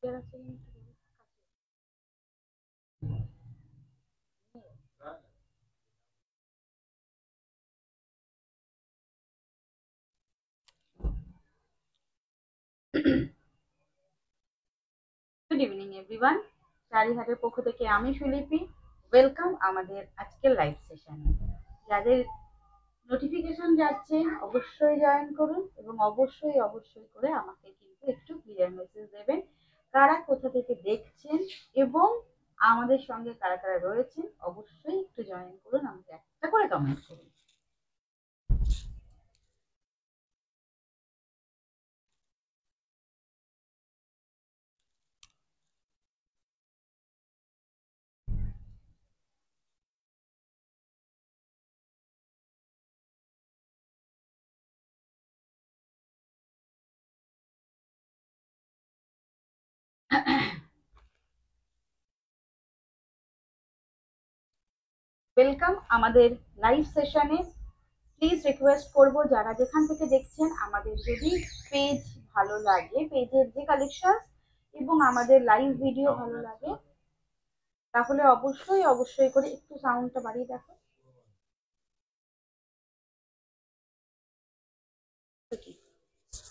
Good evening everyone, চারিহাটের পক্ষ থেকে আমি সুলিপি। ওয়েলকাম আমাদের আজকের লাইভ সেশনে। যাদের নোটিফিকেশন যাচ্ছে অবশ্যই জয়েন করুন এবং অবশ্যই করে আমাকে কিন্তু একটু ক্লিয়ার মেসেজ দেবেন কারা কোথা থেকে দেখছেন এবং আমাদের সঙ্গে কারা কারা রয়েছেন। অবশ্যই একটু জয়েন করুন, আমাকে একটা করে কমেন্ট করুন। ওয়েলকাম আমাদের লাইভ সেশনে। প্লিজ রিকোয়েস্ট করব যারা যেখান থেকে দেখছেন, আমাদের যদি পেজ ভালো লাগে, পেজের যে কালেকশন এবং আমাদের লাইভ ভিডিও ভালো লাগে, তাহলে অবশ্যই করে একটু সাউন্ডটা বাড়িয়ে দেখো।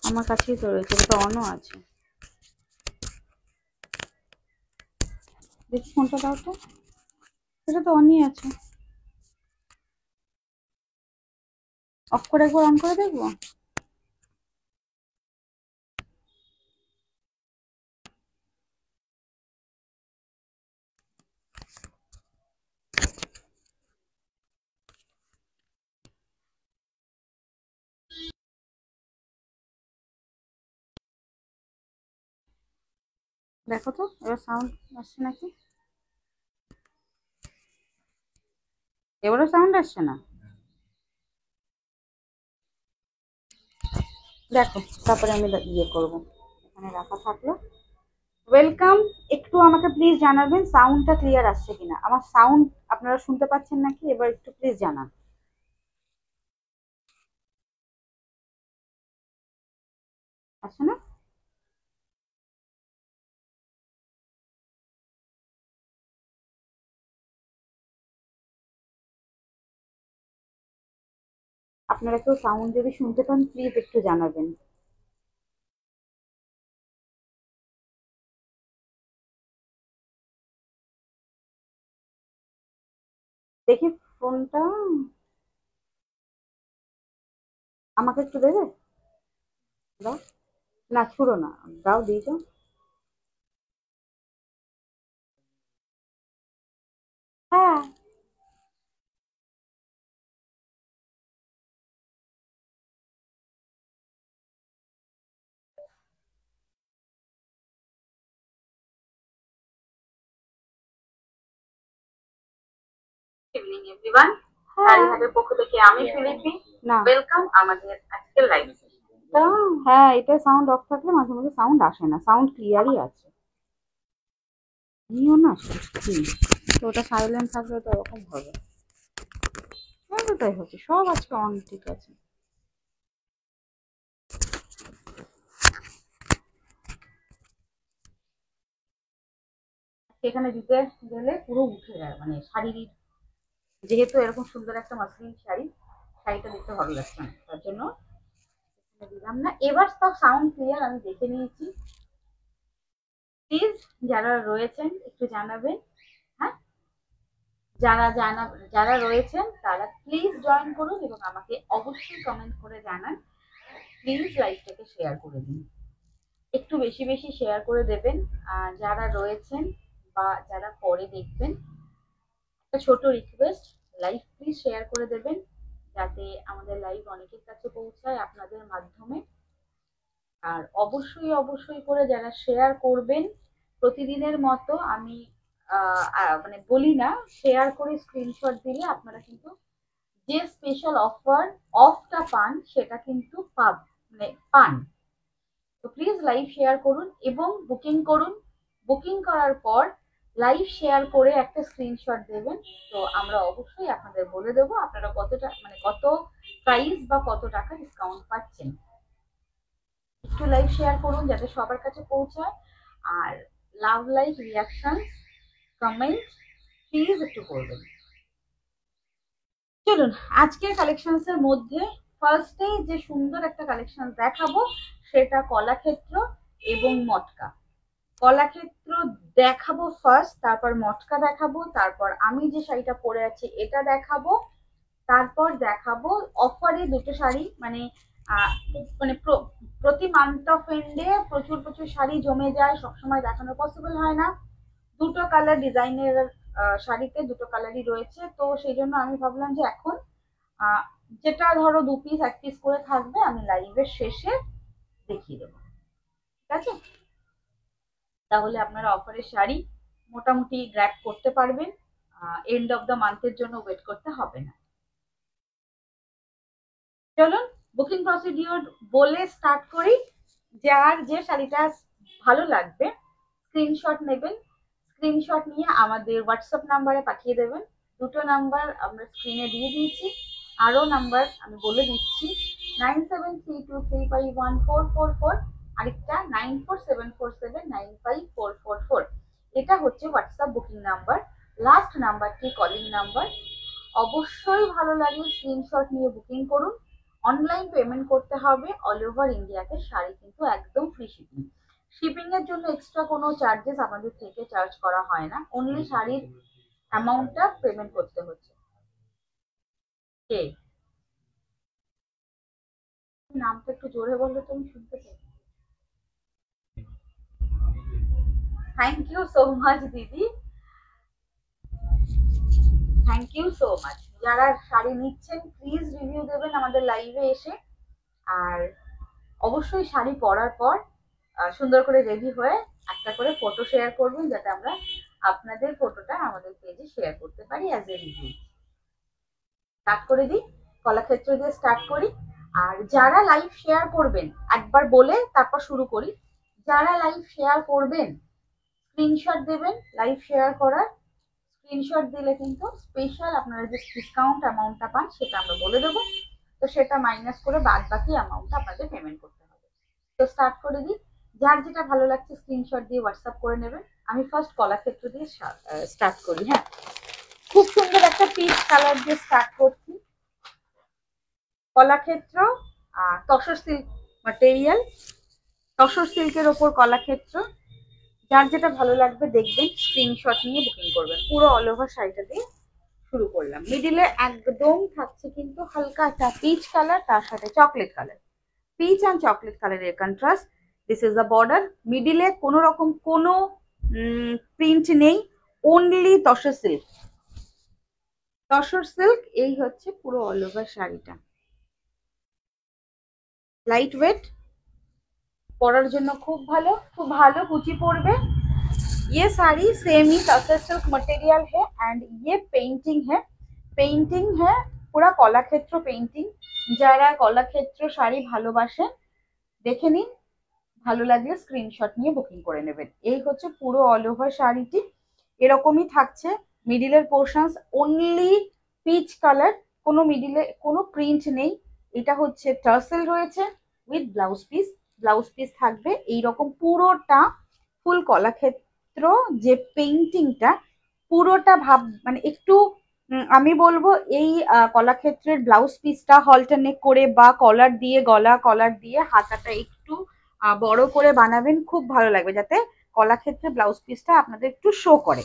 আমার কাছেই তো রয়েছে, এটা অনও আছে। দেখি ফোনটা দাও তো, এটা তো অনই আছে। অফ করে একবার অন করে দেখবো। দেখো তো এবার সাউন্ড আসছে নাকি। এবারও সাউন্ড আসছে না, দেখো। তারপরে আমি ইয়ে করবো, এখানে রাখা থাকলো। ওয়েলকাম। একটু আমাকে প্লিজ জানাবেন সাউন্ডটা ক্লিয়ার আসছে কিনা। আমার সাউন্ড আপনারা শুনতে পাচ্ছেন নাকি, এবার একটু প্লিজ জানান। আসছে না? আপনারা কেউ সাউন্ড যদি শুনতে পান প্লিজ একটু জানাবেন। দেখি ফোনটা আমাকে একটু দেবে, দাও। না ছুড়ো না, দাও দিয়ে যাও। হ্যাঁ, ইভিনিং এভরিওয়ান, চারিহাটের পক্ষ থেকে আমি সুলিপি। না, ওয়েলকাম আমাদের আজকের লাইভ। হ্যাঁ, এটা সাউন্ড অফ থাকলে মাঝে মাঝে সাউন্ড আসে না, সাউন্ড ক্লিয়ারই আছে। নিও না সত্যি, তো ওটা সাইলেন্ট থাকলে তো ওরকম হবে। হ্যাঁ, তো তাই হচ্ছে, সব আজকে অন ঠিক আছে। সেখানে দিতে গেলে পুরো উঠে যায়, মানে শাড়ির, যেহেতু এরকম সুন্দর একটা মাসলিন শাড়ি, শাড়িটা দেখতে ভালো লাগছে না, তার জন্য দিলাম না। এবার সব সাউন্ড ক্লিয়ার আমি দেখে নিয়েছি। প্লিজ যারা রয়েছেন একটু জানাবেন। হ্যাঁ, যারা রয়েছেন তারা প্লিজ জয়েন করুন এবং আমাকে অবশ্যই কমেন্ট করে জানান। প্লিজ লাইভটাকে শেয়ার করে দিন, একটু বেশি বেশি শেয়ার করে দেবেন। যারা রয়েছেন বা যারা পরে দেখবেন, একটা ছোট রিকোয়েস্ট, লাইভ প্লিজ শেয়ার করে দেবেন যাতে আমাদের লাইভ অনেকের কাছে পৌঁছায় আপনাদের মাধ্যমে। আর অবশ্যই করে যারা শেয়ার করবেন, প্রতিদিনের মতো আমি মানে বলি না, শেয়ার করে স্ক্রিনশট দিলে আপনারা কিন্তু যে স্পেশাল অফটা পান সেটা কিন্তু মানে পান। তো প্লিজ লাইভ শেয়ার করুন এবং বুকিং করুন। বুকিং করার পর লাইভ শেয়ার করে একটা স্ক্রিনশট দেবেন। তো আমরা অবশ্যই আপনাদের বলে দেবো আপনারা কতটা, মানে কত প্রাইস বা কত টাকা ডিসকাউন্ট পাচ্ছেন। একটু লাইভ শেয়ার করুন যাতে সবার কাছে পৌঁছায়। আর love like reaction comment please একটু করবেন। চলুন আজকের কালেকশনস এর মধ্যে ফার্স্টে যে সুন্দর একটা কালেকশন দেখাবো সেটা কলাক্ষেত্র এবং মটকা। কলাক্ষেত্র দেখাবো ফার্স্ট, তারপর মটকা দেখাবো, তারপর আমি যে শাড়িটা পরে আছি এটা দেখাবো, তারপর দেখাবো অফারে দুটো শাড়ি। মানে মানে প্রতি মান্থ অফ এন্ডে প্রচুর প্রচুর শাড়ি জমে যায়, সবসময় দেখানো পসিবল হয় না। দুটো কালার ডিজাইনের শাড়িতে দুটো কালারই রয়েছে, তো সেই জন্য আমি ভাবলাম যে এখন যেটা ধরো 2 পিস 1 পিস করে থাকবে আমি লাইভের শেষে দেখিয়ে দেবো, ঠিক আছে? তাহলে আপনারা অফারের শাড়ি মোটামুটি গ্র্যাব করতে পারবেন, এন্ড অফ দ্য মান্থের জন্য ওয়েট করতে হবে না। চলুন বুকিং প্রসিডিওর বলে স্টার্ট করি। যার যে শাড়িটা ভালো লাগবে স্ক্রিনশট নেবেন, স্ক্রিনশট নিয়ে আমাদের হোয়াটসঅ্যাপ নাম্বারে পাঠিয়ে দেবেন। দুটো নাম্বার আমরা স্ক্রিনে দিয়ে দিয়েছি, আরও নাম্বার আমি বলে দিচ্ছি 9732351444, আরেকটা 9474795444। এটা হচ্ছে হোয়াটসঅ্যাপ বুকিং নাম্বার, লাস্ট নাম্বারটি কলিং নাম্বার। অবশ্যই ভালো লাগলে স্ক্রিনশট নিয়ে বুকিং করুন। অনলাইন পেমেন্ট করতে হবে, অল ওভার ইন্ডিয়াতে শাড়ি কিন্তু একদম ফ্রি শিপিং। শিপিং এর জন্য এক্সট্রা কোনো চার্জেস আমাদের থেকে চার্জ করা হয় না, অনলি শাড়ির অ্যামাউন্টটা পেমেন্ট করতে হচ্ছে। কে নামটা একটু জোরে বললে তো আমি শুনতে চাই। থ্যাংক ইউ সো মাচ দিদি, থ্যাংক ইউ সো মাচ। যারা শাড়ি নিচ্ছেন প্লিজ রিভিউ দেবেন আমাদের লাইভে এসে, আর অবশ্যই শাড়ি পরার পর সুন্দর করে রেডি হয়ে একটা করে ফটো শেয়ার করবেন, যাতে আমরা আপনাদের ফটোটা আমাদের পেজে শেয়ার করতে পারি অ্যাজ এ রিভিউ। স্টার্ট করে দিই, কলাক্ষেত্র দিয়ে স্টার্ট করি। আর যারা লাইভ শেয়ার করবেন একবার বলে তারপর শুরু করি, যারা লাইভ শেয়ার করবেন স্ক্রিনশট দেবেন লাইভ শেয়ার করার। স্ক্রিনশট দিলে কিন্তু স্পেশাল আপনারা যে ডিসকাউন্ট অ্যামাউন্টটা পান সেটা আমরা বলে দেবো, তো সেটা মাইনাস করে বাদ বাকি অ্যামাউন্টটা আপনাদের পেমেন্ট করতে হবে। তো স্টার্ট করে দিই, যার যেটা ভালো লাগছে স্ক্রিনশট দিয়ে হোয়াটসঅ্যাপ করে নেবেন। আমি ফার্স্ট কলাক্ষেত্র দিয়ে স্টার্ট করি। হ্যাঁ, খুব সুন্দর একটা পিচ কালার দিয়ে স্টার্ট করছি। কলাক্ষেত্র তসর সিল্ক ম্যাটেরিয়াল, তসর সিল্কের ওপর কলাক্ষেত্র। যার যেটা ভালো লাগবে দেখবেন, স্ক্রিনশট নিয়ে বুকিং করবেন। পুরো অল ওভার শাড়িটা দিয়ে শুরু করলাম। মিডিলে একদম থাকছে কিন্তু হালকা একটা পিচ কালার, তার সাথে chocolate colour, peach and chocolate কালারের contrast. This is the border. মিডিলে কোনো রকম কোনো প্রিন্ট নেই, only tussar silk. Tussar silk, এই হচ্ছে পুরো অল ওভার শাড়িটা। লাইট ওয়েট, পরার জন্য খুব ভালো, খুব ভালো কুচি পড়বে। ये साड़ी सेम ही तसर सिल्क मटेरियल है एंड ये पेंटिंग है, पेंटिंग है पूरा कलाक्षेत्र पेंटिंग। যারা কলাক্ষেত্র শাড়ি ভালোবাসেন দেখে নিন, ভালো লাগলে স্ক্রিনশট নিয়ে বুকিং করে নেবেন। এই হচ্ছে পুরো অল ওভার শাড়িটি, এরকমই থাকছে। মিডিলের পোর্শনস অনলি পিচ কালার, কোনো মিডিলে কোনো প্রিন্ট নেই। এটা হচ্ছে টার্সেল রয়েছে with blouse piece, blouse piece থাকবে এইরকম পুরোটা। ফুল কলাক্ষেত্র যে পেইন্টিংটা পুরোটা মানে একটু আমি বলবো এই কলাক্ষেত্রের ব্লাউজ পিসটা হলটারনেক করে বা কলার দিয়ে, গলা কলার দিয়ে হাতাটা একটু বড় করে বানাবেন, খুব ভালো লাগবে, যাতে কলাক্ষেত্রের ব্লাউজ পিসটা আপনাদের একটু শো করে,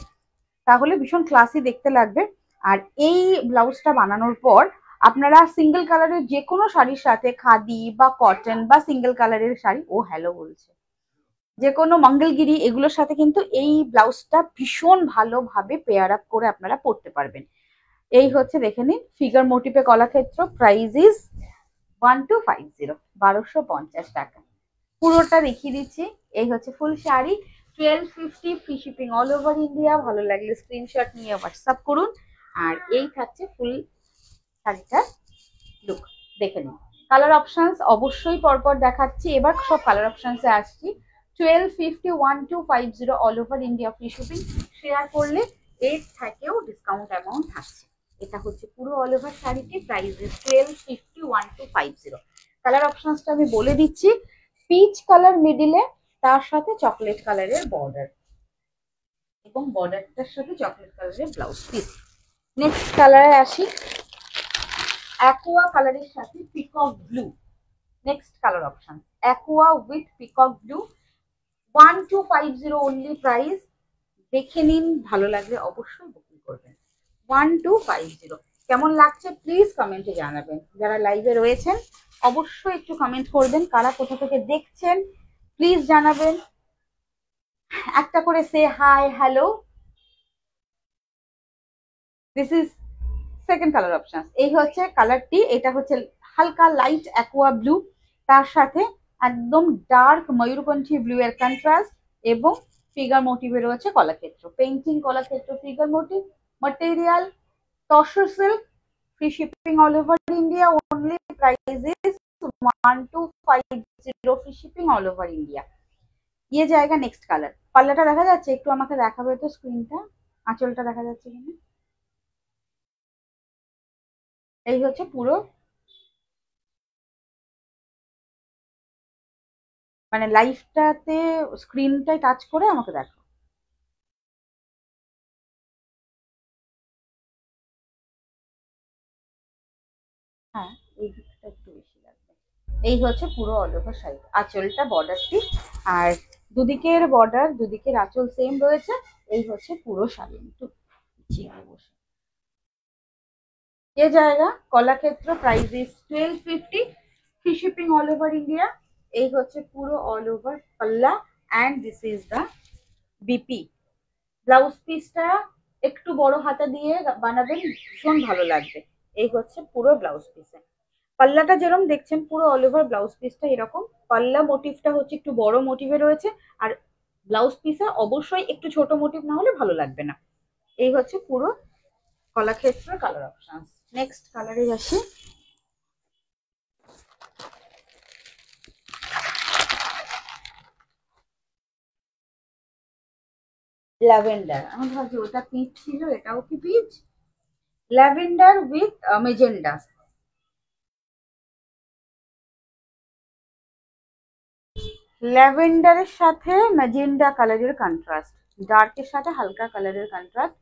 তাহলে ভীষণ ক্লাসি দেখতে লাগবে। আর এই ব্লাউজটা বানানোর পর আপনারা সিঙ্গেল কালারের যে কোনো শাড়ির সাথে, খাদি বা কটন বা সিঙ্গেল কালারের শাড়ি, ও হ্যালো বলছে, যে কোনো মঙ্গলগিরি এগুলোর সাথে কিন্তু এই ব্লাউজটা ভীষণ ভালোভাবে পেয়ার আপ করে আপনারা পরতে পারবেন। এই হচ্ছে দেখে নিন ফিগার মোটিভে কলাক্ষেত্র, প্রাইস ইজ 1250, 1250 টাকা। পুরোটা দেখিয়ে দিচ্ছি। এই হচ্ছে full sari, 1250 free shipping all over India. ভালো লাগলে স্ক্রিনশট নিয়ে হোয়াটসঅ্যাপ করুন। আর এই থাকছে ফুল শাড়িটার লুক, দেখে নিন। কালার অপশনস অবশ্যই পরপর দেখাচ্ছি, এবার সব কালার অপশনসে আসছি। 1250 1250 all over India free shipping. Share করলে এর থেকেও ডিসকাউন্ট অ্যামাউন্ট থাকছে। এটা হচ্ছে পুরো অল ওভার শাড়িটি, প্রাইস 1250 1250। কালার অপশনসটা আমি বলে দিচ্ছি। পিচ কালার মিডিলে, তার সাথে চকলেট কালারের বর্ডার এবং বর্ডারটার সাথে চকলেট কালারের ব্লাউজ পিস। নেক্সট কালারে আসি, অ্যাকোয়া কালারের সাথে peacock blue. Next colour option aqua with peacock blue, 1250 only price. দেখে নিন, ভালো লাগলে অবশ্যই বুকিং করবেন। 1250। কেমন লাগছে প্লিজ কমেন্টে জানাবেন। যারা লাইভে রয়েছেন অবশ্যই একটু কমেন্ট করবেন, কারা কোথা থেকে দেখছেন প্লিজ জানাবেন। একটা করে say hi hello. This is second colour option. এই হচ্ছে কালারটি, এটা হচ্ছে হালকা লাইট অ্যাকোয়া ব্লু, তার সাথে একদম ডার্ক ময়ূরকণ্ঠী ব্লু এর কন্ট্রাস্ট এবং ফিগার মোটিভে রয়েছে Kalakshetra, painting Kalakshetra figure motif. material tussar silk, free shipping all over India, only price is 1250, free shipping all over India. ये जाएगा नेक्स्ट কালার। পাল্লাটা দেখা যাচ্ছে? একটু আমাকে দেখাবে তো স্ক্রিনটা, আঁচলটা দেখা যাচ্ছে কিনা। এই হচ্ছে পুরো, মানে লাইভটাতে স্ক্রিনটাই টাচ করে আমাকে দেখো। হ্যাঁ, এই দিকটা একটু বেশি লাগবে। এই হচ্ছে পুরো অল ওভার শাড়ি, আঁচলটা বর্ডারটি, আর দুদিকের বর্ডার দুদিকের আঁচল সেম রয়েছে। এই হচ্ছে পুরো শাড়ি। একটু বসে ये जाएगा Kalakshetra, price is 1250, free shipping all over India. এই হচ্ছে পুরো অল ওভার পাল্লা and this is the BP. Blouse পিসটা একটু বড় হাতা দিয়ে বানাবেন, ভীষণ ভালো লাগবে। এই হচ্ছে পুরো ব্লাউজ পিসে, পাল্লাটা যেরকম দেখছেন পুরো অল ওভার ব্লাউজ পিসটা এরকম। পাল্লা মোটিভটা হচ্ছে একটু বড় মোটিভে রয়েছে, আর ব্লাউজ পিসে অবশ্যই একটু ছোট মোটিভ না হলে ভালো লাগবে না। এই হচ্ছে পুরো কলাক্ষেত্র কালার অপশন। নেক্সট কালারে আসি, ল্যাভেন্ডার। আমি ভাবছি ওটা পিচ ছিল, এটাও কি পিচ? Lavender with magenta. ল্যাভেন্ডারের সাথে ম্যাজেন্ডা কালারের কন্ট্রাস্ট, ডার্কের সাথে হালকা কালারের কন্ট্রাস্ট,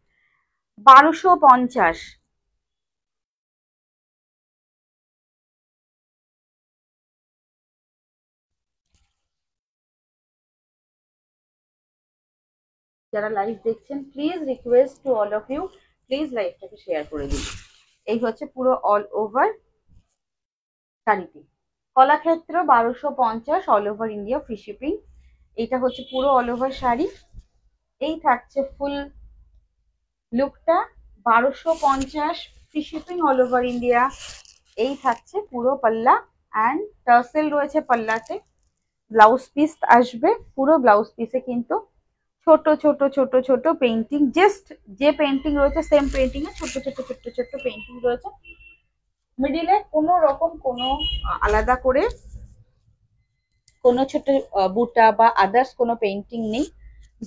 1250। যারা লাইভ দেখছেন please request to all of you, please লাইভটাকে শেয়ার করে দিন। এই হচ্ছে পুরো অল ওভার শাড়িটি, Kalakshetra 1250 all over India, free shipping. এইটা হচ্ছে পুরো অল ওভার শাড়ি। এই থাকছে ফুল লুকটা, 1250, free shipping all over India. এই থাকছে পুরো পাল্লা অ্যান্ড টার্সেল রয়েছে পাল্লাতে। ব্লাউজ পিস আসবে, পুরো ব্লাউজ পিসে কিন্তু ছোট ছোট ছোট ছোট পেইন্টিং, জাস্ট যে পেইন্টিং রয়েছে সেম পেইন্টিং এ ছোট ছোট ছোট ছোট পেইন্টিং রয়েছে। মিডিলে কোনো রকম কোনো আলাদা করে কোনো ছোট বুটা বা আদার্স কোনো পেইন্টিং নেই।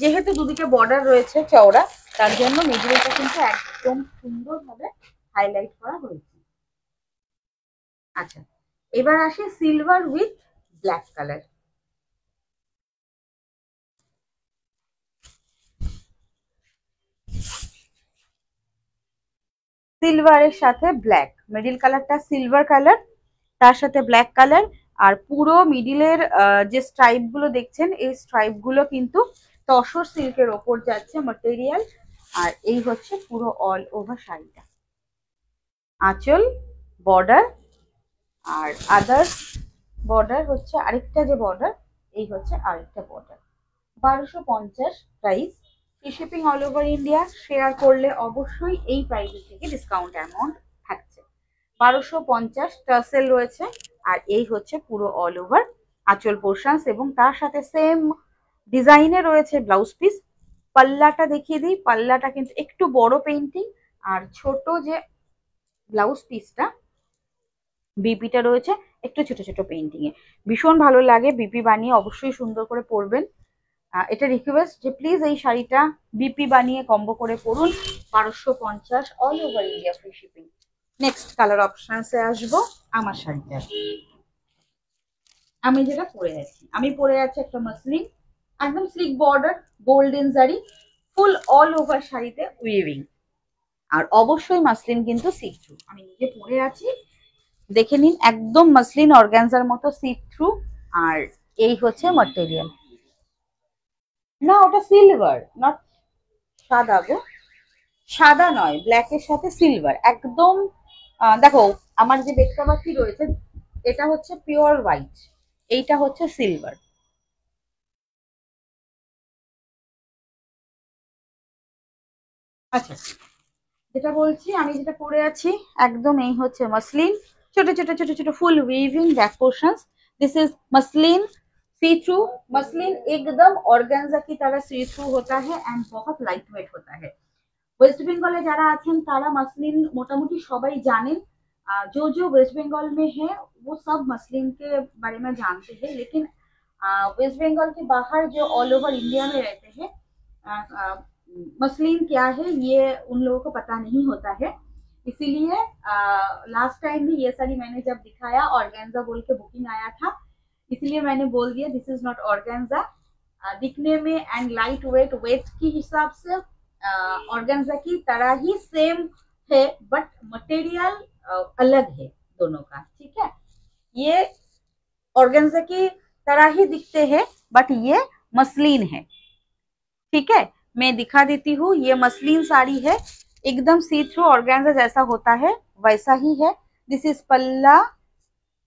যেহেতু দুদিকে বর্ডার রয়েছে চওড়া, তার জন্য মিডিলটা কিন্তু একদম সুন্দরভাবে হাইলাইট করা হয়েছে। আচ্ছা, এবার আসে সিলভার উইথ ব্ল্যাক কালার। সিলভারের সাথে ব্ল্যাক, মিডিল কালারটা সিলভার কালার, তার সাথে ব্ল্যাক কালার। আর পুরো মিডিলের যে স্ট্রাইপ গুলো দেখছেন, এই স্ট্রাইপ গুলো কিন্তু তসর সিল্কের ওপর যাচ্ছে ম্যাটেরিয়াল। আর এই হচ্ছে পুরো অল ওভার শাড়িটা, আঁচল বর্ডার আর আদার্স বর্ডার হচ্ছে আরেকটা যে বর্ডার, এই হচ্ছে আরেকটা border. 1250 price, free shipping all over India. Share করলে অবশ্যই এই প্রাইসের থেকে ডিসকাউন্ট অ্যামাউন্ট থাকছে। 1250 টার্সেল রয়েছে, আর এই হচ্ছে পুরো অল ওভার আঁচল পোর্শনস এবং তার সাথে সেম ডিজাইনে রয়েছে ব্লাউজ পিস। পাল্লাটা দেখিয়ে দিই, পাল্লাটা কিন্তু একটু বড় পেইন্টিং, আর ছোট যে ব্লাউজ পিসটা বিপিটা রয়েছে একটু ছোট ছোট পেইন্টিং এ। ভীষণ ভালো লাগে বিপি বানিয়ে, অবশ্যই সুন্দর করে পরবেন। এটা রিকোয়েস্ট যে প্লিজ এই শাড়িটা বিপি বানিয়ে কম্বো করে পরুন। 1250 all over India, free shipping. Next colour অপশনসে আসবো। আমার শাড়িটা আমি যেটা পরে আছি, আমি পরে আছি একটা মাসলিন, একদম স্লিক বর্ডার, গোল্ডেন জারি, ফুল অল ওভার শাড়িতে উইভিং। আর অবশ্যই মাসলিন কিন্তু সি থ্রু, আমি নিজে পরে আছি, দেখে নিন, একদম মাসলিন অর্গানজার মতো সি থ্রু। আর এই হচ্ছে ম্যাটেরিয়াল। না ওটা সিলভার, নট সাদা গো, সাদা নয়, ব্ল্যাকের সাথে সিলভার একদম। দেখো আমার যে বেক্কা বাকি রয়েছে এটা হচ্ছে পিওর হোয়াইট, এইটা হচ্ছে সিলভার। আচ্ছা, যেটা বলছি, আমি যেটা পরে আছি একদম এই হচ্ছে মসলিন, ছোট ছোট ছোট ছোট ফুল weaving back portions. This is muslin see थ्रू। मसलिन एकदम ऑर्गेन्जा की तरह सी थ्रू होता है एंड बहुत लाइट वेट होता है। ওয়েস্ট বেঙ্গলে যারা আছেন তারা मसलिन মোটামুটি সবাই জানেন। जो जो वेस्ट बंगाल में है वो सब मसलिन के बारे में जानते हैं, लेकिन वेस्ट बंगाल के बाहर जो ऑल ओवर इंडिया में रहते हैं मसलिन क्या है ये उन लोगों को पता नहीं होता है। इसीलिए लास्ट टाइम भी ये साड़ी मैंने जब दिखाया ऑर्गेन्जा बोल के बुकिंग आया था, इसलिए मैंने बोल दिया दिस इज नॉट ऑर्गेन्जा। दिखने में एंड लाइट वेट वेट की हिसाब से ऑर्गेन्जा की तरह ही सेम है, बट मटेरियल अलग है दोनों का, ठीक है। ये ऑर्गेन्जा की तरह ही दिखते हैं बट ये मसलिन है, ठीक है। मैं दिखा देती हूँ, ये मसलिन साड़ी है, एकदम सी थ्रू ऑर्गेन्जा जैसा होता है वैसा ही है। दिस इज पल्ला,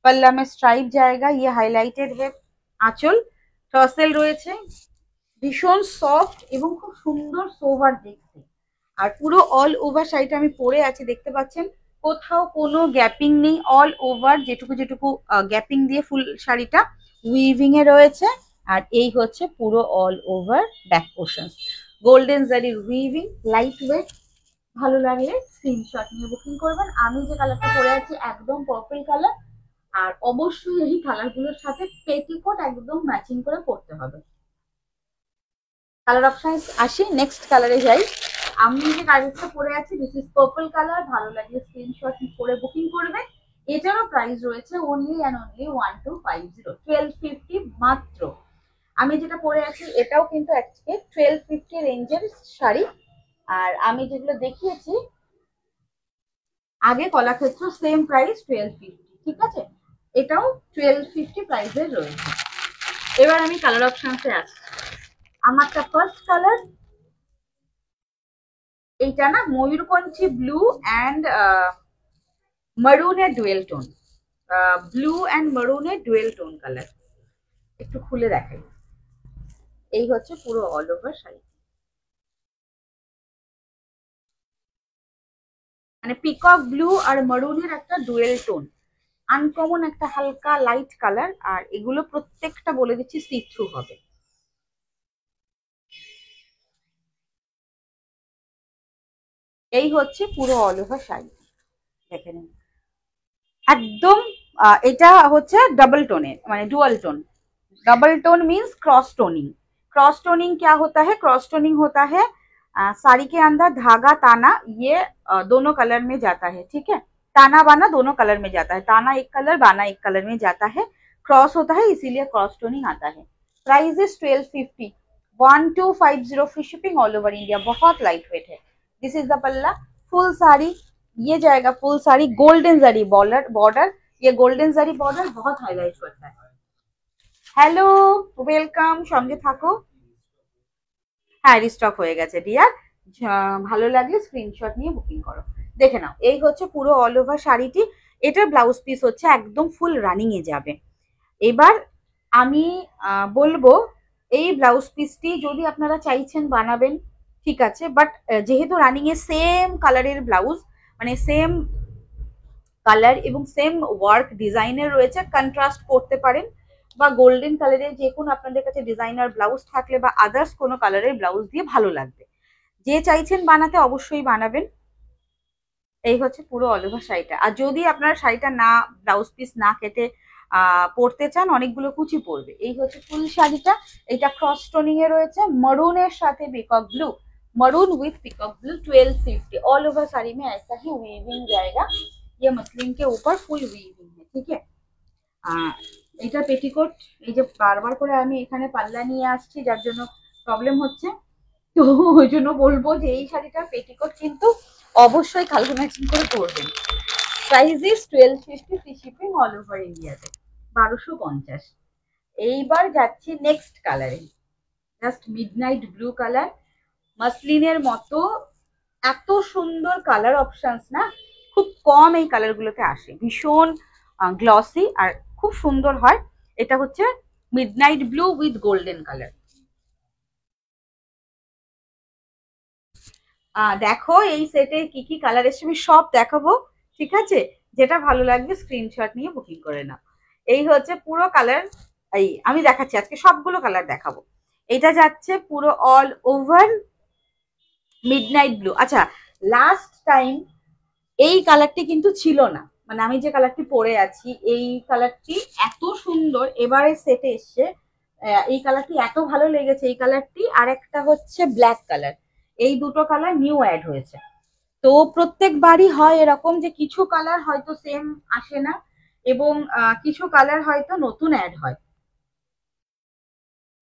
पल्ला में स्ट्राइप जाएगा, ये हाईलाइटेड है। आंचल टर्सेल রয়েছে, ভীষণ সফট এবং খুব সুন্দর সোভার দেখতে। আর পুরো অল ওভার শাড়িটা আমি পরে আছি, দেখতে পাচ্ছেন কোথাও কোনো গ্যাপিং নেই, অল ওভার যেটুকু যেটুকু গ্যাপিং দিয়ে ফুল শাড়িটা উইভিং এ রয়েছে। আর এই হচ্ছে পুরো all over back portion, golden জারির উইভিং, লাইট ওয়েট। ভালো লাগলে স্ক্রিনশট নিয়ে বুকিং করবেন। আমি যে কালারটা পরে আছি একদম পার্পল কালার, আর অবশ্যই এই কালারগুলোর সাথে পেটিকোট একদম ম্যাচিং করে পরতে হবে। কালার অপশন আসি, নেক্সট কালারে যাই। আমি যে কালারটা পরে আছি দিস ইজ পার্পল কালার, ভালো লাগলে স্ক্রিনশট করে বুকিং করবেন। এটারও প্রাইস রয়েছে অনলি অ্যান্ড অনলি 1250, 1250 মাত্র। আমি যেটা পরে আছি এটাও কিন্তু আজকে 1250 রেঞ্জের শাড়ি। আর আমি যেগুলো দেখিয়েছি আগে কলাক্ষেত্র সেম প্রাইস 1250, ঠিক আছে, এটাও 1250 প্রাইসের রয়েছে। এবার আমি কালার অপশনসে আসছি। আমারটা ফার্স্ট কালার এইটা না ময়ূরকণ্ঠী ব্লু অ্যান্ড মারুনের ডুয়েল টোন, ব্লু অ্যান্ড মারুনের ডুয়েল টোন কালার। একটু খুলে দেখাই, এই হচ্ছে পুরো অল ওভার শাড়ি, মানে পিকক ব্লু আর মারুনের একটা ডুয়েল টোন, আনকমন একটা হালকা লাইট কালার। আর এগুলো প্রত্যেকটা বলে দিচ্ছি সি থ্রু হবে। এই হচ্ছে পুরো অল ওভার শাড়ি, দেখে নিন একদম। এটা হচ্ছে ডাবল টোনের, মানে dual tone. Double tone means cross toning. Cross toning क्या होता है? क्रॉस टोनिंग होता है साड़ी के अंदर धागा ताना ये दोनों कलर में जाता है, ठीक है। ताना बाना दोनों कलर में जाता है, ताना एक कलर बाना एक कलर में जाता है, क्रॉस होता है इसीलिए क्रॉस टोनिंग आता है। Price is 1250, 1250 free shipping all over India, बहुत लाइट वेट है। दिस इज द पल्ला, फुल साड़ी ये जाएगा, फुल साड़ी गोल्डन जरी बॉर्डर, ये गोल्डन जरी बॉर्डर बहुत हाईलाइट करता है। হ্যালো ওয়েলকাম, সঙ্গে থাকো। হ্যাঁ রিস্টক হয়ে গেছে ডিয়ার, ভালো লাগলে স্ক্রিনশট নিয়ে বুকিং করো। দেখে নাও এই হচ্ছে পুরো অল ওভার শাড়িটি, এটার ব্লাউজ পিস হচ্ছে একদম ফুল রানিং এ যাবে। এবার আমি বলবো এই ব্লাউজ পিসটি যদি আপনারা চাইছেন বানাবেন ঠিক আছে, বাট যেহেতু রানিং এ সেম কালারের ব্লাউজ, মানে সেম কালার এবং সেম ওয়ার্ক ডিজাইনের রয়েছে, কন্ট্রাস্ট করতে পারেন বা গোল্ডেন কালারের যে কোনো আপনাদের কাছে ডিজাইনার ব্লাউজ থাকলে বা আদার্স কোনো কালারের ব্লাউজ দিয়ে ভালো লাগবে। যে চাইছেন বানাতে অবশ্যই বানাবেন। এই হচ্ছে পুরো অল ওভার শাড়িটা। আর যদি আপনারা শাড়িটা না ব্লাউজ পিস না কেটে পরতে চান, অনেকগুলো কুচি পড়বে। এই হচ্ছে ফুল শাড়িটা, এটা ক্রস টোনিং এ রয়েছে मरून সাথে peacock blue, maroon with peacock blue, 1250 all over sari में ऐसा ही वीविंग जाएगा। ये मसलिन के ऊपर फुल वीविंग है, ठीक है। এইটা পেটিকোট। এই যে বারবার করে আমি এখানে পাল্লা নিয়ে আসছি যার জন্য প্রবলেম হচ্ছে, তো ওই জন্য বলবো যে এই শাড়িটার পেটিকোট কিন্তু অবশ্যই কালার ম্যাচিং করে পরবেন। Price is 1250, free shipping all over ইন্ডিয়াতে, 1250। এইবার যাচ্ছি নেক্সট কালারে, জাস্ট মিডনাইট ব্লু কালার। মাসলিনের মতো এত সুন্দর কালার অপশনস না, খুব কম এই কালারগুলোতে আসে, ভীষণ গ্লসি আর খুব সুন্দর হয়। এটা হচ্ছে midnight blue with golden colour. দেখো এই সেটে কি কি কালার এসে আমি সব দেখাবো, ঠিক আছে? যেটা ভালো লাগবে স্ক্রিনশট নিয়ে বুকিং করে নাও। এই হচ্ছে পুরো কালার, এই আমি দেখাচ্ছি আজকে সবগুলো কালার দেখাবো। এটা যাচ্ছে পুরো অল ওভার মিডনাইট ব্লু। আচ্ছা, লাস্ট টাইম এই কালারটি কিন্তু ছিল না, মানে আমি যে কালারটি পরে আছি এই কালারটি এত সুন্দর এবারে সেটে এসছে। এই কালারটি এত ভালো লেগেছে, এই কালারটি আর একটা হচ্ছে ব্ল্যাক কালার, এই দুটো কালার নিউ অ্যাড হয়েছে। তো প্রত্যেকবারই হয় এরকম যে কিছু কালার হয়তো সেম আসে না এবং কিছু কালার হয়তো নতুন অ্যাড হয়।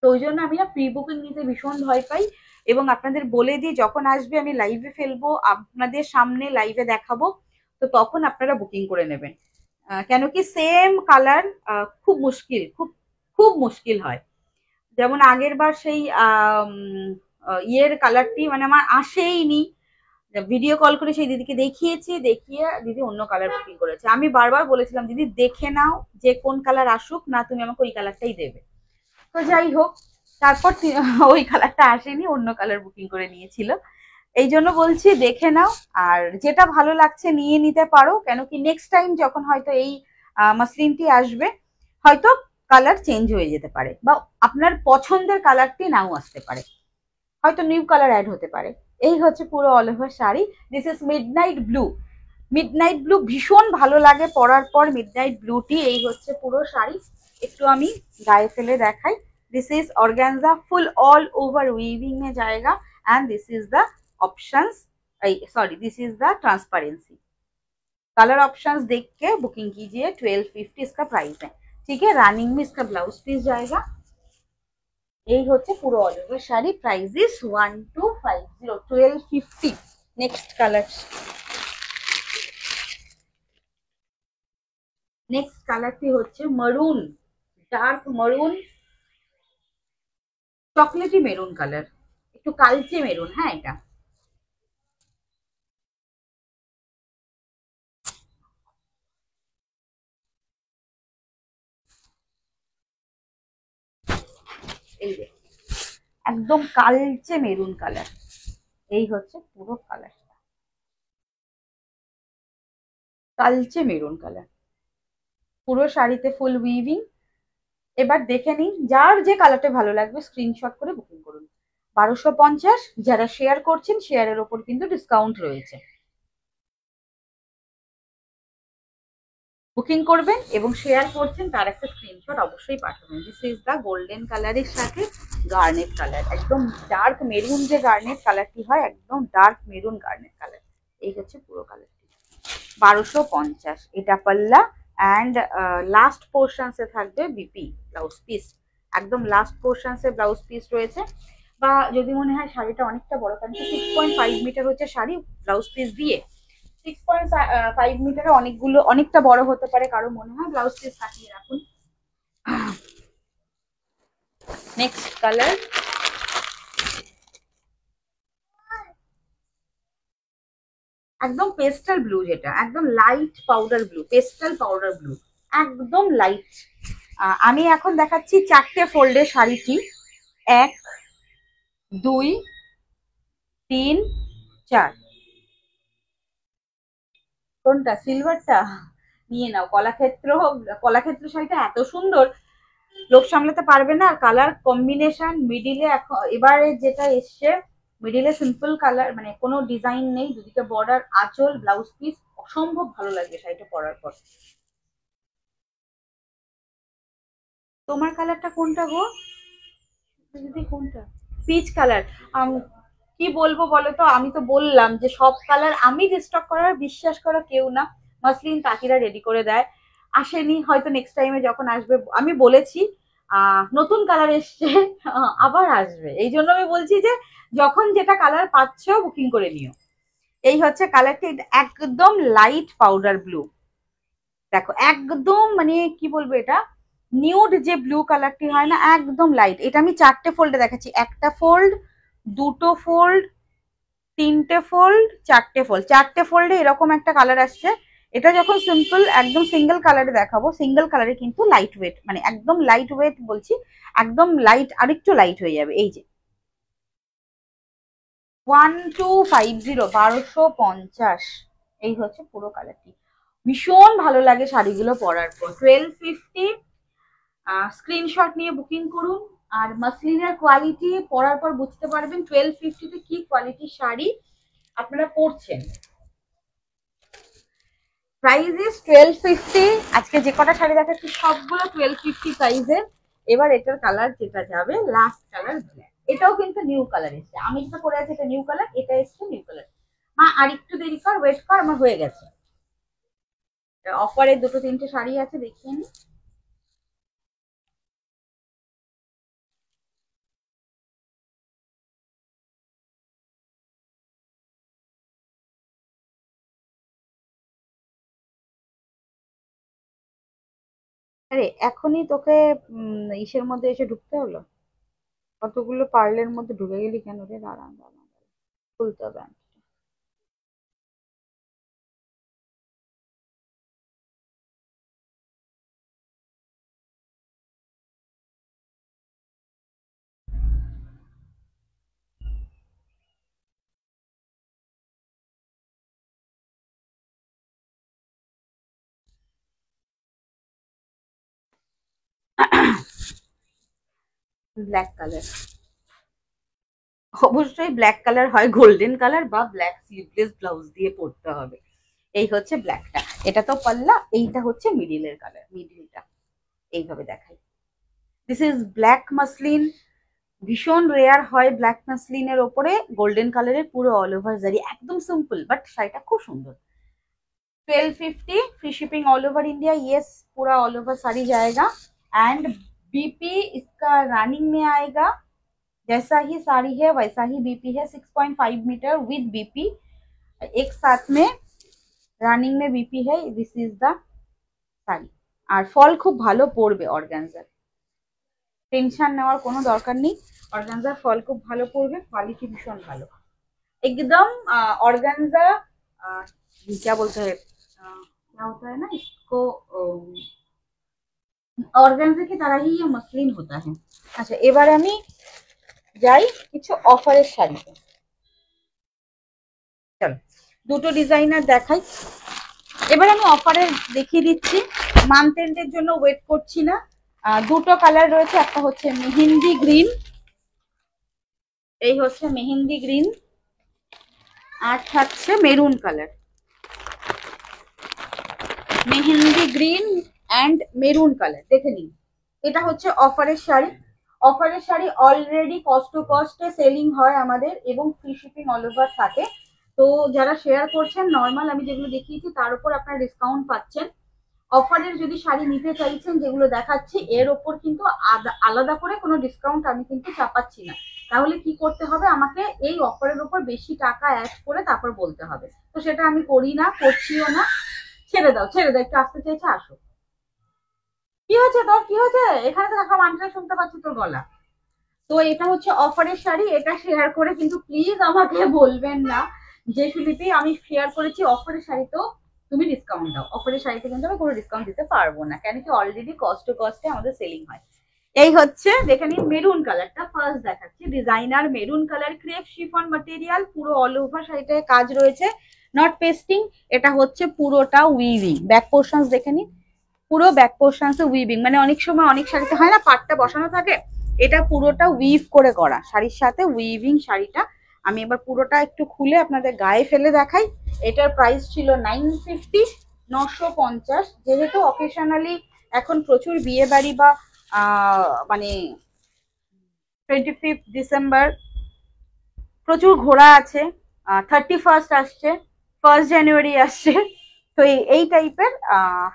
তো ওই জন্য আমি না প্রি বুকিং নিতে ভীষণ ভয় পাই এবং আপনাদের বলে দিই যখন আসবে আমি লাইভে ফেলবো, আপনাদের সামনে লাইভে দেখাবো, তো তখন আপনারা বুকিং করে নেবেন। কেন কি সেম কালার খুব মুশকিল, খুব খুব মুশকিল হয়। যেমন আগের বার সেই ইয়ের কালারটি মানে আমার আসেইনি, ভিডিও কল করে সেই দিদিকে দেখিয়েছি, দেখিয়ে দিদি অন্য কালার বুকিং করেছে। আমি বারবার বলেছিলাম দিদি দেখে নাও যে কোন কালার আসুক না, তুমি আমাকে ওই কালারটাই দেবে। তো যাই হোক, তারপর ওই কালারটা আসেনি, অন্য কালার বুকিং করে নিয়েছিল। এই জন্য বলছি দেখে নাও, আর যেটা ভালো লাগছে নিয়ে নিতে পারো। কেন কি নেক্সট টাইম যখন হয়তো এই মাসলিনটি আসবে হয়তো কালার চেঞ্জ হয়ে যেতে পারে বা আপনার পছন্দের কালারটি নাও আসতে পারে, হয়তো নিউ কালার অ্যাড হতে পারে। এই হচ্ছে পুরো all over sari. This is midnight blue. Midnight blue ভীষণ ভালো লাগে পরার পর, মিডনাইট ব্লুটি। এই হচ্ছে পুরো শাড়ি, একটু আমি গায়ে ফেলে দেখাই। This is organza, full all over weaving में जाएगा and this is the options, sorry this is the transparency. Colour options देख के बुकिंग कीजिए। 1250 इसका प्राइस है, ठीक है? रनिंग में इसका ब्लाउज पीस जाएगा। এই হচ্ছে পুরো all over sari, price is 1250, 1250। Next colour, next কালারটি হচ্ছে মারুন, ডার্ক মারুন, চকলেটি মেরুন কালার, একটু কালচে মেরুন। হ্যাঁ, এটা এই যে একদম কালচে মেরুন কালার। এই হচ্ছে পুরো কালারটা, কালচে মেরুন কালার, পুরো শাড়িতে ফুল উইভিং। এবার দেখে নিন যার যে কালারটা ভালো লাগবে স্ক্রিনশট করে বুকিং করুন। 1250, যারা শেয়ার করছেন শেয়ারের ওপর কিন্তু ডিসকাউন্ট রয়েছে। বুকিং করবেন এবং শেয়ার করছেন তার একটা স্ক্রিনশট অবশ্যই পাঠাবেন। দিস ইজ দা গোল্ডেন কালারের সাথে গার্নেট কালার, একদম ডার্ক মেরুন যে গার্নেট কালারটি হয়, একদম ডার্ক মেরুন গার্নেট কালার। এই হচ্ছে পুরো কালারটি, 1250। এটা পাল্লা অ্যান্ড লাস্ট পোর্শনসে থাকবে বিপি ব্লাউজ পিস, একদম লাস্ট পোর্শনসে ব্লাউজ পিস রয়েছে। বা যদি মনে হয় শাড়িটা অনেকটা বড়, কারণ 6.5 মিটার হচ্ছে শাড়ি, ব্লাউজ পিস দিয়ে 6.5 মিটারে অনেকগুলো অনেকটা বড় হতে পারে, কারো মনে হয় ব্লাউজ পিস কাটিয়ে রাখুন। নেক্সট কালার, একদম পেস্টাল ব্লু, যেটা একদম light powder blue, pastel powder blue, একদম লাইট। আমি এখন দেখাচ্ছি 4টে ফোল্ডে শাড়িটি, 1 2 3 4। কোনটা? সিলভারটা নিয়ে নাও। কলাক্ষেত্র, কলাক্ষেত্র শাড়িটা এত সুন্দর, লোক সামলাতে পারবে না। আর কালার কম্বিনেশন মিডিলে, এখন এবারে যেটা এসছে মিডিলে সিম্পল কালার, মানে কোনো ডিজাইন নেই, দুদিকে বর্ডার, আঁচল, ব্লাউজ পিস, অসম্ভব ভালো লাগবে শাড়িটা পরার পর। তোমার কালারটা কোনটা গো দিদি? কোনটা? Peach colour. কি বলবো বলো তো, আমি তো বললাম যে সব কালার আমি রিস্টক করার, বিশ্বাস করো কেউ না, মাসলিন কাকিরা রেডি করে দেয়। আসেনি, হয়তো নেক্সট টাইমে যখন আসবে আমি বলেছি নতুন কালার এসছে আবার আসবে, এই জন্য আমি বলছি যে যখন যেটা কালার পাচ্ছ বুকিং করে নিও। এই হচ্ছে কালারটি, একদম লাইট পাউডার ব্লু, দেখো একদম মানে কি বলবো, এটা নিউড যে ব্লু কালারটি হয় না, একদম লাইট। এটা আমি 4টে ফোল্ডে দেখাচ্ছি, একটা ফোল্ড, দুটো ফোল্ড, তিনটে ফোল্ড, 4টে ফোল্ড, 4টে ফোল্ডে এরকম একটা কালার আসছে। এটা যখন সিম্পল একদম সিঙ্গেল কালারে দেখাবো, সিঙ্গেল কালারে কিন্তু লাইট ওয়েট, মানে একদম লাইট ওয়েট বলছি, একদম লাইট, আরেকটু লাইট হয়ে যাবে। এই যে 1250, 1250, এই হচ্ছে পুরো কালারটি। ভীষণ ভালো লাগে শাড়িগুলো পরার পর। 1250, স্ক্রিনশট নিয়ে বুকিং করুন। আর মাসলিনের কোয়ালিটি পরার পর বুঝতে পারবেন 1250-তে কি কোয়ালিটির শাড়ি আপনারা পরছেন। Price is 1250। আজকে যে কটা শাড়ি দেখাচ্ছি সবগুলো 1250 প্রাইসের। এবার এটার কালার যেটা যাবে, লাস্ট কালার ব্ল্যাক। এটাও কিন্তু নিউ কালার এসছে, আমি যেটা পরে আছি এটা নিউ কালার, এটা এসছে নিউ কালার। মা আর একটু দেরি কর, ওয়েট কর, আমার হয়ে গেছে। অফারে দুটো তিনটে শাড়ি আছে, দেখিয়ে নি। আরে এখনই তোকে ইসের মধ্যে এসে ঢুকতে হলো? কতগুলো পার্লের মধ্যে ঢুকে গেলি কেন রে? দাঁড়া দাঁড়া, খুলতে হবে। ব্ল্যাক কালার, অবশ্যই ব্ল্যাক কালার হয়, গোল্ডেন কালার বা ব্ল্যাক স্লিভলেস ব্লাউজ দিয়ে পরতে হবে। এই হচ্ছে ব্ল্যাকটা, এটা তো পাল্লা, এইটা হচ্ছে মিডিলের কালার, মিডিলটা এইভাবে দেখাই। দিস ইজ ব্ল্যাক মাসলিন, ভীষণ রেয়ার হয় ব্ল্যাক মাসলিনের ওপরে গোল্ডেন কালারের পুরো অল ওভার জারি, একদম সিম্পল বাট শাড়িটা খুব সুন্দর। 1250, free shipping all over India. Yes, पूरा ऑल ओवर सारी जाएगा। एंड बीपी इसका रनिंग में आएगा, जैसा ही साड़ी है वैसा ही बीपी है, 6.5 मीटर विद बीपी एक साथ में রানিং মে বিপি है। This is the sari. আর ফল খুব ভালো পড়বে অর্গানজার, টেনশন নেওয়ার কোনো দরকার নেই। অর্গানজার ফল খুব ভালো পড়বে, কোয়ালিটি ভীষণ ভালো एकदम। ऑर्गेन्जा क्या बोलते हैं, क्या होता है ना इसको, ऑर्गेन्जा की तरह ही ये मसलिन होता है। আচ্ছা এবার আমি যাই কিছু অফারের শাড়িতে। চলো দুটো ডিজাইনার দেখাই। এবার আমি অফারে দেখিয়ে দিচ্ছি, মান্থ এন্ডের জন্য ওয়েট করছি না। দুটো কালার রয়েছে, একটা হচ্ছে মেহেন্দি গ্রিন, এই হচ্ছে মেহেন্দি গ্রিন, আর থাকছে maroon colour. Mehendi green and maroon colour দেখে নিন। এটা হচ্ছে অফারের শাড়ি। অফারের শাড়ি অলরেডি কস্ট টু কস্টে সেলিং হয় আমাদের এবং ফ্রি শিপিং অল ওভার থাকে। তো যারা শেয়ার করছেন নর্মাল আমি যেগুলো দেখিয়েছি তার উপর আপনারা ডিসকাউন্ট পাচ্ছেন। অফারের যদি শাড়ি নিতে চাইছেন যেগুলো দেখাচ্ছি এর ওপর কিন্তু আলাদা করে কোনো ডিসকাউন্ট আমি কিন্তু চাপাচ্ছি না। তাহলে কি করতে হবে, আমাকে এই অফারের উপর বেশি টাকা অ্যাড করে তারপর বলতে হবে, তো সেটা আমি করি না, করছিও না। ছেড়ে দাও ছেড়ে দাও, একটু আসতে চাইছে আসো। কি হয়েছে তোর, কি হয়েছে? এখানে তো দেখা মানুষরা শুনতে পাচ্ছি তোর গলা। তো এটা হচ্ছে অফারের শাড়ি, এটা শেয়ার করে কিন্তু প্লিজ আমাকে বলবেন না যে সুলিপি আমি শেয়ার করেছি অফারের শাড়ি, তো তুমি ডিসকাউন্ট দাও। অফারের শাড়িতে কিন্তু আমি কোনো ডিসকাউন্ট দিতে পারবো না, কেন কি অলরেডি কস্ট টু কস্টে আমাদের সেলিং হয়। এই হচ্ছে দেখে নিন মেরুন কালারটা ফার্স্ট দেখাচ্ছি, designer maroon colour, crepe chiffon material, পুরো অল ওভার শাড়িটায় কাজ রয়েছে, নট পেস্টিং। এটা হচ্ছে পুরোটা উইভিং, ব্যাক পোর্শনস দেখে নিন, পুরো ব্যাক পোর্শনস উইভিং, মানে অনেক সময় অনেক শাড়িতে হয় না পাটটা বসানো থাকে, এটা পুরোটা উইভ করে করা, শাড়ির সাথে উইভিং শাড়িটা। আমি এবার পুরোটা একটু খুলে আপনাদের গায়ে ফেলে দেখাই। এটার প্রাইস ছিল 950, 950। যেহেতু অকেশনালি এখন প্রচুর বিয়ে বাড়ি বা মানে 25 ডিসেম্বর প্রচুর ঘোরা আছে, 31 আসছে, 1 জানুয়ারি আসছে, তো এই টাইপের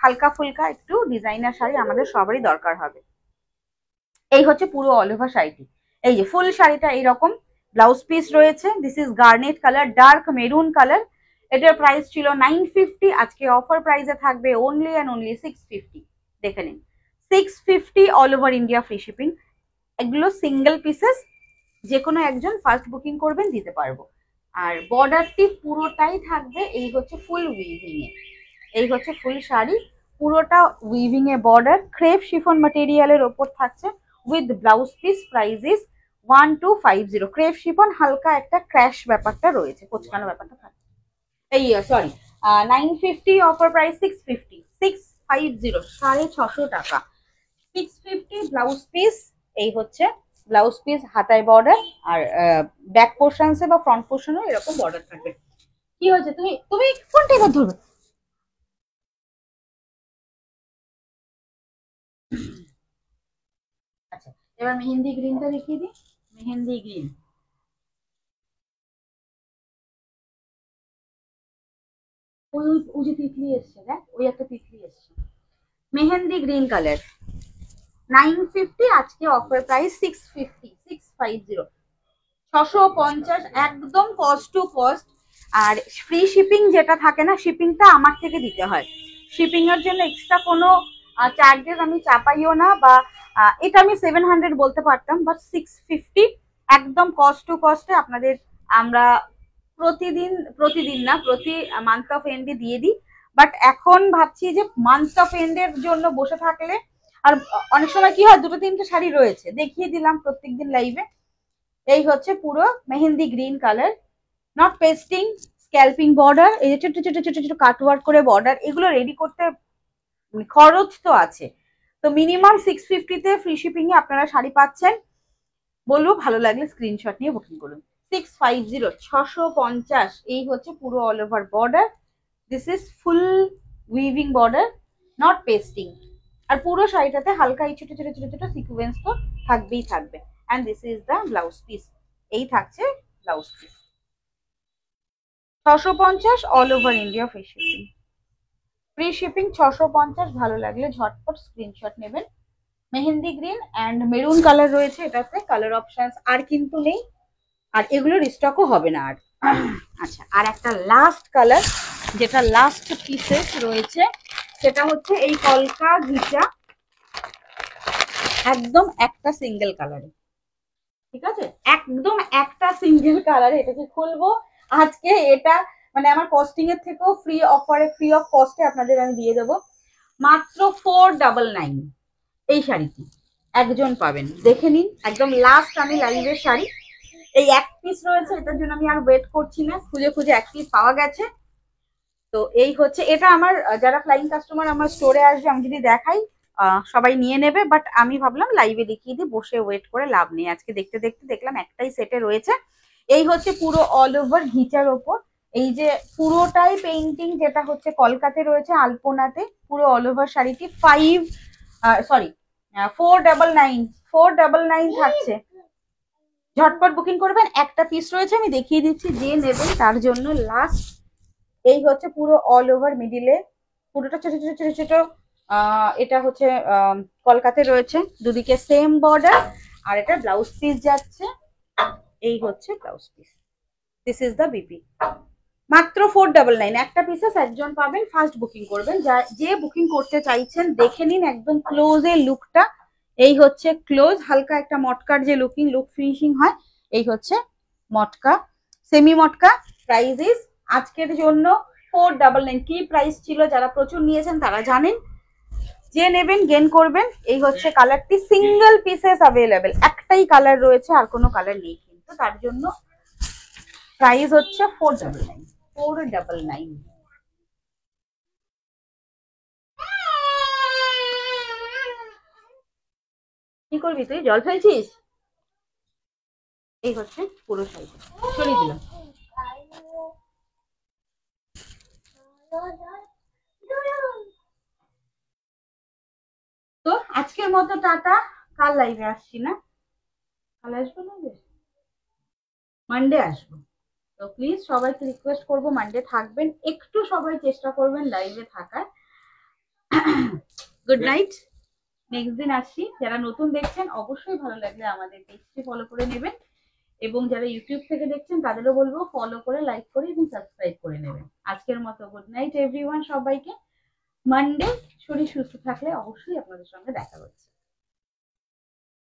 হালকা ফুলকা একটু ডিজাইনার শাড়ি আমাদের সবারই দরকার হবে। এই হচ্ছে পুরো অল ওভার শাড়িটি। এই যে ফুল শাড়িটা এইরকম ব্লাউজ পিস রয়েছে। This is garnet colour, dark maroon colour. এটার প্রাইস ছিল 950, আজকে অফার প্রাইসে থাকবে অনলি অ্যান্ড অনলি 650। দেখে নিন 650 all over India free shipping. এগুলো সিঙ্গেল পিসেস, যে কোনো একজন ফার্স্ট বুকিং করবেন দিতে পারবো। আর বর্ডারটি পুরোটাই থাকবে এই হচ্ছে ফুল উইভিং এ। এই হচ্ছে ফুল শাড়ি, পুরোটা উইভিং এ বর্ডার, ক্রেপ শিফন ম্যাটেরিয়ালের ওপর থাকছে with blouse piece. Price is 1250। Crepe chiffon হালকা একটা ক্র্যাশ ব্যাপারটা রয়েছে, কোচকানো ব্যাপারটা থাকে। এই সরি 950, অফার প্রাইস 650। 650, 650 টাকা। 650 ব্লাউজ পিস। এই হচ্ছে ব্লাউজ পিস, হাতায় বর্ডার, আর ব্যাক পোর্শনসে বা ফ্রন্ট পোর্শনেও এরকম বর্ডার থাকবে। কি হয়েছে, তুমি তুমি কোনটা এবার ধরবে? আচ্ছা, এবার মেহেন্দি গ্রিনটা দেখিয়ে দিই। মেহেন্দি গ্রিন, ওই ওই যে তিতলি এসছে, দেখ ওই একটা তিতলি এসছে। মেহেন্দি গ্রিন কালার 950, আজকে অফার প্রাইস 650। 650, 650, একদম কস্ট টু কস্ট। আর ফ্রি শিপিং যেটা থাকে না, শিপিংটা আমার থেকে দিতে হয়। শিপিং এর জন্য এক্সট্রা কোনো চার্জেস আমি চাপাইও না, বা এটা আমি 700 বলতে পারতাম, বাট 650 একদম কস্ট টু কস্টে আপনাদের আমরা প্রতিদিন, প্রতিদিন না, প্রতি মান্থ অফ এন্ডে দিয়ে দিই। বাট এখন ভাবছি যে মান্থ অফ এন্ডের জন্য বসে থাকলে, আর অনেক সময় কি হয় দুটো তিনটে শাড়ি রয়েছে, দেখিয়ে দিলাম প্রত্যেকদিন লাইভে। এই হচ্ছে পুরো mehendi green colour, not pasting, scalping border, এই যে ছোট ছোট ছোট ছোট কাটওয়ার্ক করে বর্ডার। এগুলো রেডি করতে খরচ তো আছে, তো মিনিমাম 650-তে ফ্রি শিপিং এ আপনারা শাড়ি পাচ্ছেন। বলবো ভালো লাগলে স্ক্রিনশট নিয়ে বুকিং করুন। 650, 650। এই হচ্ছে পুরো all over border. This is full weaving border, not pasting. আর পুরো শাড়িটাতে হালকা এই ছোট ছোট ছোট ছোট সিকুয়েন্স তো থাকবেই থাকবে। And this is the blouse piece. এই থাকছে blouse piece. 650 all over India free shipping. Free shipping 650, ভালো লাগলে ঝটপট স্ক্রিনশট নেবেন। Mehendi green and maroon colour রয়েছে এটাতে, কালার অপশনস আর কিন্তু নেই, আর এগুলো রিস্টকও হবে না আর। আচ্ছা, আর একটা লাস্ট কালার, যেটা লাস্ট পিসেস রয়েছে, সেটা হচ্ছে এই কলকা ঘিচা, একদম একটা সিঙ্গেল কালারে। ঠিক আছে, একদম একটা সিঙ্গেল কালারে এটাকে খুলবো আজকে। এটা মানে আমার কস্টিং এর থেকেও ফ্রি অফারে, ফ্রি অফ কস্টে আপনাদের আমি দিয়ে দেবো মাত্র 499। এই শাড়িটি একজন পাবেন, দেখে নিন, একদম লাস্ট আমি লাইভের শাড়ি। এই এক পিস রয়েছে, এটার জন্য আমি আর ওয়েট করছি না, খুঁজে খুঁজে এক পিস পাওয়া গেছে। তো এই হচ্ছে এটা আমার, যারা ফ্লাইং কাস্টমার আমার স্টোরে আসবে, আমি যদি দেখাই সবাই নিয়ে নেবে, বাট আমি ভাবলাম লাইভে দেখিয়ে দিই, বসে ওয়েট করে লাভ নেই। আজকে দেখতে দেখতে দেখলাম একটাই সেটে রয়েছে। এই হচ্ছে পুরো অল ওভার ঘিচার ওপর, এই যে পুরোটাই পেইন্টিং, যেটা হচ্ছে কলকাতায় রয়েছে আলপনাতে। পুরো অল ওভার শাড়িটি 499, 499 থাকছে। ঝটপট বুকিং করবেন, একটা পিস রয়েছে, আমি দেখিয়ে দিচ্ছি, যে নেবেন তার জন্য লাস্ট। এই হচ্ছে পুরো অল ওভার মিডিলে, পুরোটা ছোট ছোট ছোট ছোট, এটা হচ্ছে কলকাতায় রয়েছে, দুদিকে সেম বর্ডার। আর এটা ব্লাউজ পিস যাচ্ছে, এই হচ্ছে blouse piece. This is the BP. মাত্র 499, একটা পিসেস একজন পাবেন, ফার্স্ট বুকিং করবেন। যে বুকিং করতে চাইছেন দেখে নিন একদম ক্লোজে লুকটা। এই হচ্ছে ক্লোজ, হালকা একটা মটকার যে লুক ফিনিশিং হয়, এই হচ্ছে মটকা, সেমি মটকা। প্রাইস ইজ আজকের জন্য 499। কি প্রাইস ছিল, যারা প্রচুর নিয়েছেন তারা জানেন, যে নেবেন গেন করবেন। এই হচ্ছে কালারটি, সিঙ্গেল পিসেস অ্যাভেলেবেল, একটাই কালার রয়েছে, আর কোনো কালার নেই, কিন্তু তার জন্য প্রাইস হচ্ছে 499। 499। কি করবি তুই, জল ফেলছিস? এই হচ্ছে পুরো সাইজ, সরিয়ে দিলাম। তো আজকের মতো টাটা, কাল লাইভে আসছি না, কাল আসবো না, মানডে আসবো। তো প্লিজ সবাইকে রিকোয়েস্ট করবো মানডে থাকবেন, একটু সবাই চেষ্টা করবেন লাইভে থাকার। Good night. নেক্সট দিন আসছি। যারা নতুন দেখছেন অবশ্যই ভালো লাগলে আমাদের পেজটি ফলো করে নেবেন, এবং যারা ইউটিউব থেকে দেখছেন তাদেরও বলবো ফলো করে, লাইক করে এবং সাবস্ক্রাইব করে নেবেন। আজকের মতো গুড নাইট এভরিওয়ান সবাইকে। মানডে শরীর সুস্থ থাকলে অবশ্যই আপনাদের সঙ্গে দেখা হচ্ছে।